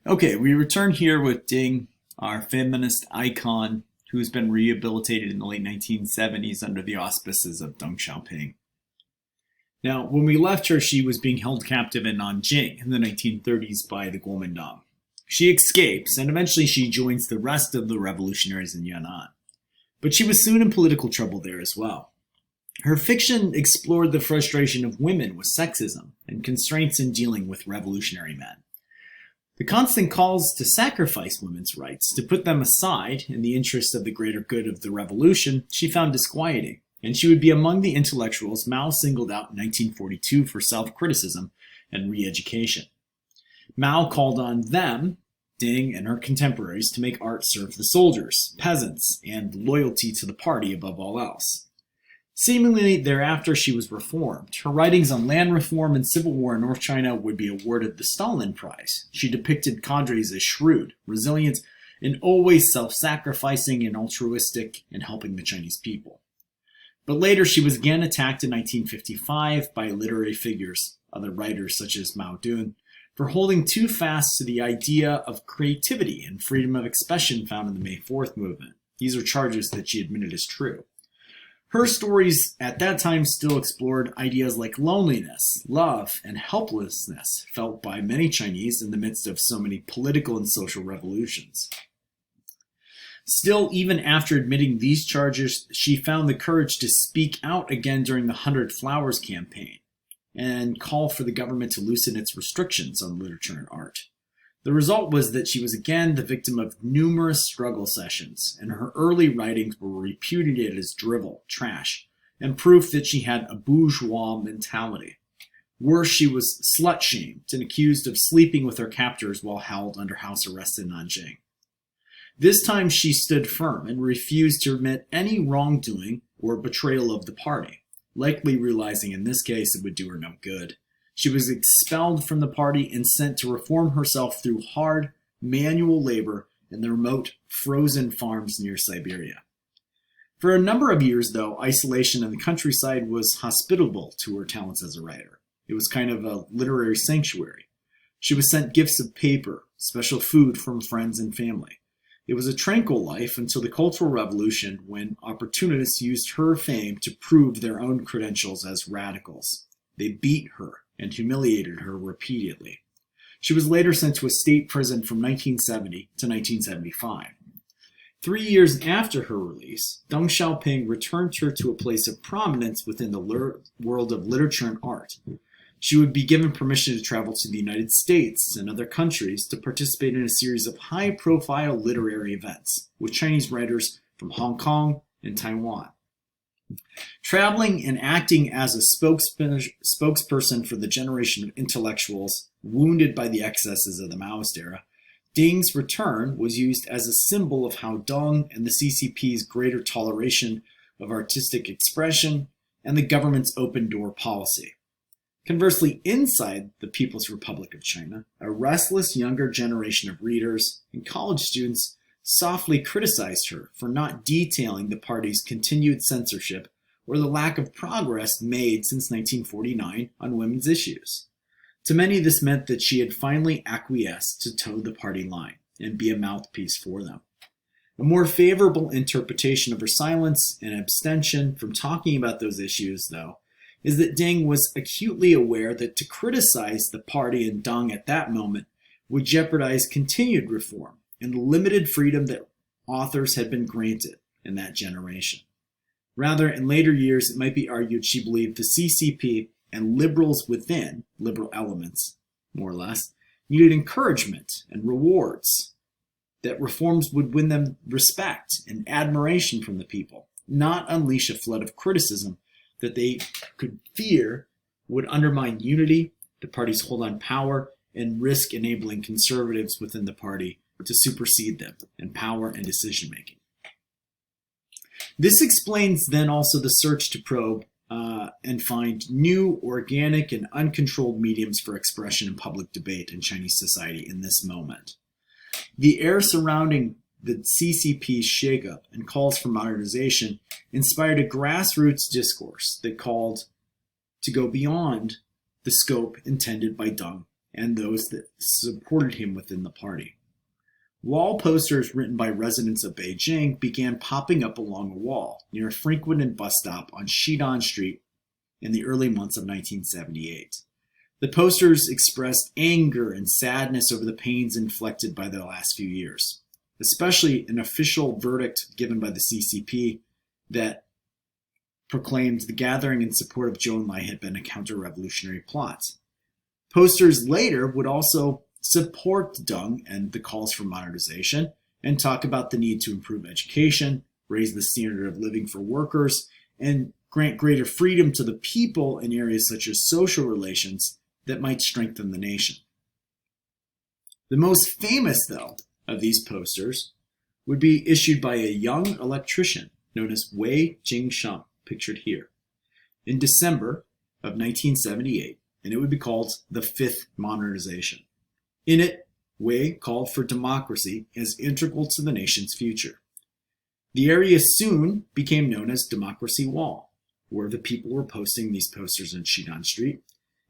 Okay, we return here with Deng, our feminist icon who has been rehabilitated in the late 1970s under the auspices of Deng Xiaoping. Now, when we left her, she was being held captive in Nanjing in the 1930s by the Kuomintang. She escapes, and eventually she joins the rest of the revolutionaries in Yan'an. But she was soon in political trouble there as well. Her fiction explored the frustration of women with sexism and constraints in dealing with revolutionary men. The constant calls to sacrifice women's rights, to put them aside in the interest of the greater good of the revolution, she found disquieting, and she would be among the intellectuals Mao singled out in 1942 for self-criticism and re-education. Mao called on them, Deng and her contemporaries, to make art serve the soldiers, peasants, and loyalty to the party above all else. Seemingly thereafter she was reformed. Her writings on land reform and civil war in North China would be awarded the Stalin Prize. She depicted cadres as shrewd, resilient, and always self-sacrificing and altruistic in helping the Chinese people. But later she was again attacked in 1955 by literary figures, other writers such as Mao Dun, for holding too fast to the idea of creativity and freedom of expression found in the May 4th movement. These are charges that she admitted as true. Her stories at that time still explored ideas like loneliness, love, and helplessness felt by many Chinese in the midst of so many political and social revolutions. Still, even after admitting these charges, she found the courage to speak out again during the 100 Flowers campaign and call for the government to loosen its restrictions on literature and art. The result was that she was again the victim of numerous struggle sessions, and her early writings were repudiated as drivel, trash, and proof that she had a bourgeois mentality. Worse, she was slut-shamed and accused of sleeping with her captors while held under house arrest in Nanjing. This time she stood firm and refused to admit any wrongdoing or betrayal of the party, likely realizing in this case it would do her no good. She was expelled from the party and sent to reform herself through hard, manual labor in the remote, frozen farms near Siberia. For a number of years, though, isolation in the countryside was hospitable to her talents as a writer. It was kind of a literary sanctuary. She was sent gifts of paper, special food from friends and family. It was a tranquil life until the Cultural Revolution, when opportunists used her fame to prove their own credentials as radicals. They beat her and humiliated her repeatedly. She was later sent to a state prison from 1970 to 1975. 3 years after her release, Deng Xiaoping returned her to a place of prominence within the world of literature and art. She would be given permission to travel to the United States and other countries to participate in a series of high-profile literary events with Chinese writers from Hong Kong and Taiwan. Traveling and acting as a spokesperson for the generation of intellectuals wounded by the excesses of the Maoist era, Deng's return was used as a symbol of how Deng and the CCP's greater toleration of artistic expression and the government's open-door policy. Conversely, inside the People's Republic of China, a restless younger generation of readers and college students softly criticized her for not detailing the party's continued censorship or the lack of progress made since 1949 on women's issues. To many, this meant that she had finally acquiesced to toe the party line and be a mouthpiece for them. A more favorable interpretation of her silence and abstention from talking about those issues, though, is that Deng was acutely aware that to criticize the party and Deng at that moment would jeopardize continued reform and the limited freedom that authors had been granted in that generation. Rather, in later years, it might be argued she believed the CCP and liberals within, liberal elements, more or less, needed encouragement and rewards, that reforms would win them respect and admiration from the people, not unleash a flood of criticism that they could fear would undermine unity, the party's hold on power, and risk enabling conservatives within the party to supersede them in power and decision-making. This explains then also the search to probe and find new, organic, and uncontrolled mediums for expression and public debate in Chinese society in this moment. The air surrounding the CCP's shakeup and calls for modernization inspired a grassroots discourse that called to go beyond the scope intended by Deng and those that supported him within the party. Wall posters written by residents of Beijing began popping up along a wall near a frequented bus stop on Xidan Street in the early months of 1978. The posters expressed anger and sadness over the pains inflicted by the last few years, especially an official verdict given by the CCP that proclaimed the gathering in support of Zhou Enlai had been a counter-revolutionary plot. Posters later would also support Deng and the calls for modernization and talk about the need to improve education, raise the standard of living for workers, and grant greater freedom to the people in areas such as social relations that might strengthen the nation. The most famous, though, of these posters would be issued by a young electrician known as Wei Jingsheng, pictured here, in December of 1978, and it would be called the Fifth Modernization. In it, Wei called for democracy as integral to the nation's future. The area soon became known as Democracy Wall, where the people were posting these posters on Xidan Street,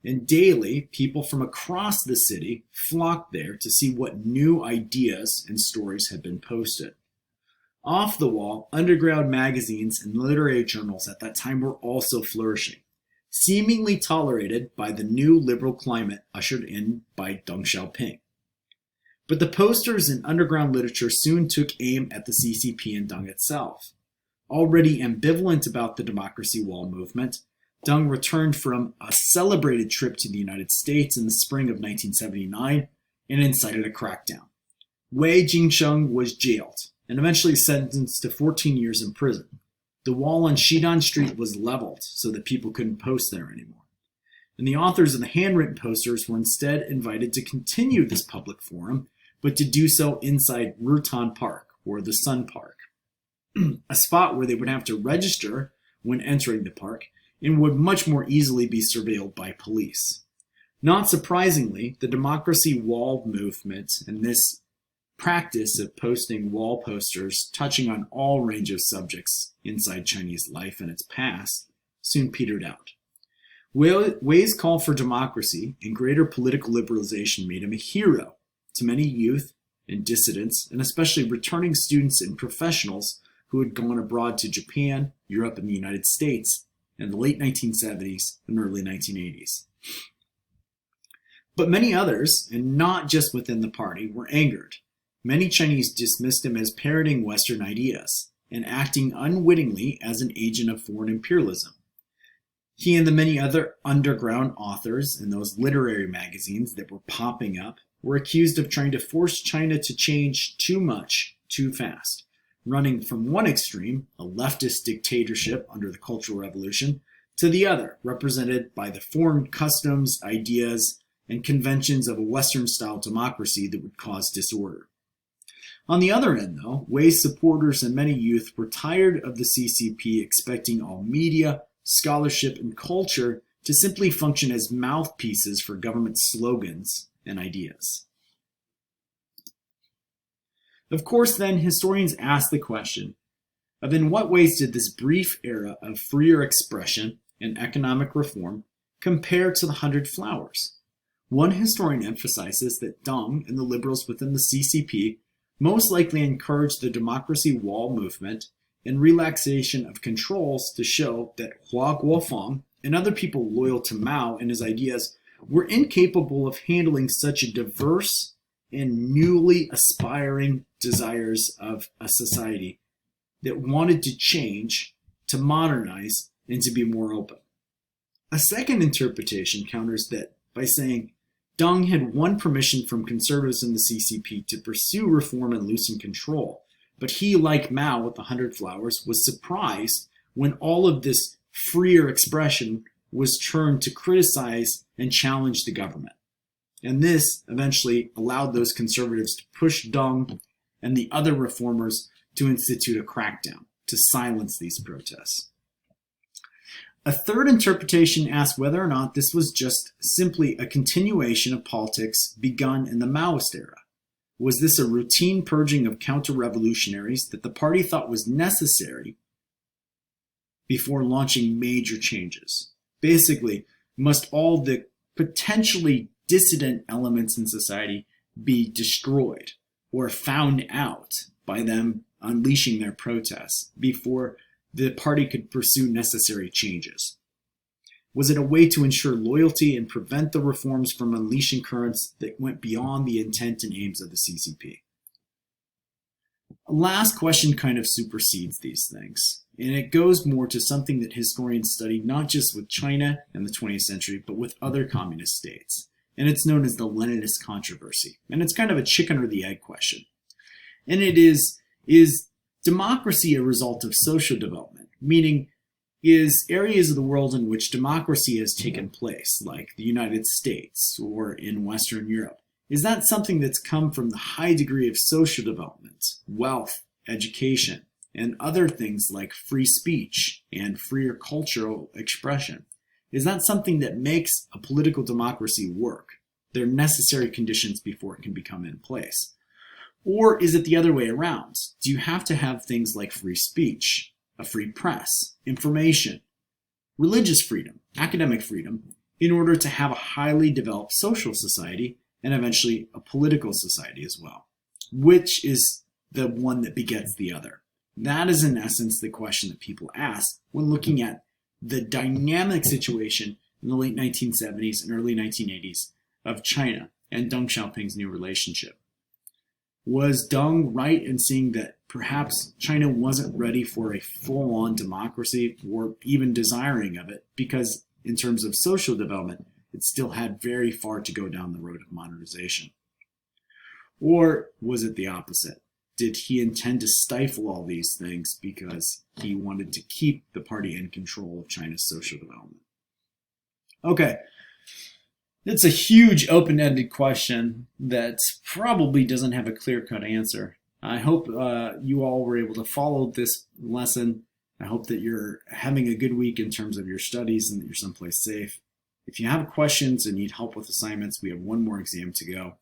and daily people from across the city flocked there to see what new ideas and stories had been posted. Off the wall, underground magazines and literary journals at that time were also flourishing, seemingly tolerated by the new liberal climate ushered in by Deng Xiaoping. But the posters and underground literature soon took aim at the CCP and Deng itself. Already ambivalent about the Democracy Wall movement, Deng returned from a celebrated trip to the United States in the spring of 1979 and incited a crackdown. Wei Jingsheng was jailed and eventually sentenced to 14 years in prison. The wall on Xidan Street was leveled so that people couldn't post there anymore. And the authors of the handwritten posters were instead invited to continue this public forum, but to do so inside Rutan Park, or the Sun Park, a spot where they would have to register when entering the park and would much more easily be surveilled by police. Not surprisingly, the Democracy Wall movement and this practice of posting wall posters touching on all range of subjects inside Chinese life and its past soon petered out. Wei's call for democracy and greater political liberalization made him a hero to many youth and dissidents, and especially returning students and professionals who had gone abroad to Japan, Europe, and the United States in the late 1970s and early 1980s. But many others, and not just within the party, were angered. Many Chinese dismissed him as parroting Western ideas and acting unwittingly as an agent of foreign imperialism. He and the many other underground authors in those literary magazines that were popping up were accused of trying to force China to change too much, too fast, running from one extreme, a leftist dictatorship under the Cultural Revolution, to the other, represented by the foreign customs, ideas, and conventions of a Western-style democracy that would cause disorder. On the other end, though, Wei's supporters and many youth were tired of the CCP expecting all media, scholarship, and culture to simply function as mouthpieces for government slogans and ideas. Of course, then, historians ask the question of in what ways did this brief era of freer expression and economic reform compare to the Hundred Flowers? One historian emphasizes that Deng and the liberals within the CCP most likely encouraged the Democracy Wall movement and relaxation of controls to show that Hua Guofeng and other people loyal to Mao and his ideas were incapable of handling such a diverse and newly aspiring desires of a society that wanted to change, to modernize, and to be more open. A second interpretation counters that by saying Deng had won permission from conservatives in the CCP to pursue reform and loosen control, but he, like Mao with the Hundred Flowers, was surprised when all of this freer expression was turned to criticize and challenge the government. And this eventually allowed those conservatives to push Deng and the other reformers to institute a crackdown to silence these protests. A third interpretation asks whether or not this was just simply a continuation of politics begun in the Maoist era. Was this a routine purging of counter-revolutionaries that the party thought was necessary before launching major changes? Basically, must all the potentially dissident elements in society be destroyed or found out by them unleashing their protests before the party could pursue necessary changes? Was it a way to ensure loyalty and prevent the reforms from unleashing currents that went beyond the intent and aims of the CCP? A last question kind of supersedes these things, and it goes more to something that historians study not just with China in the 20th century, but with other communist states. And it's known as the Leninist controversy. And it's kind of a chicken or the egg question. And it is democracy a result of social development? Meaning, is areas of the world in which democracy has taken place, like the United States or in Western Europe, is that something that's come from the high degree of social development, wealth, education, and other things like free speech and freer cultural expression? Is that something that makes a political democracy work? They're necessary conditions before it can become in place. Or is it the other way around? Do you have to have things like free speech, a free press, information, religious freedom, academic freedom, in order to have a highly developed social society and eventually a political society as well? Which is the one that begets the other? That is in essence the question that people ask when looking at the dynamic situation in the late 1970s and early 1980s of China and Deng Xiaoping's new relationship. Was Deng right in seeing that perhaps China wasn't ready for a full-on democracy or even desiring of it because in terms of social development, it still had very far to go down the road of modernization? Or was it the opposite? Did he intend to stifle all these things because he wanted to keep the party in control of China's social development? Okay, it's a huge open-ended question that probably doesn't have a clear-cut answer. I hope you all were able to follow this lesson. I hope that you're having a good week in terms of your studies and that you're someplace safe. If you have questions and need help with assignments, we have one more exam to go.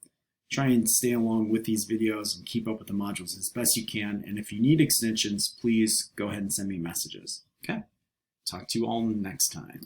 Try and stay along with these videos and keep up with the modules as best you can. And if you need extensions, please go ahead and send me messages. Okay? Talk to you all next time.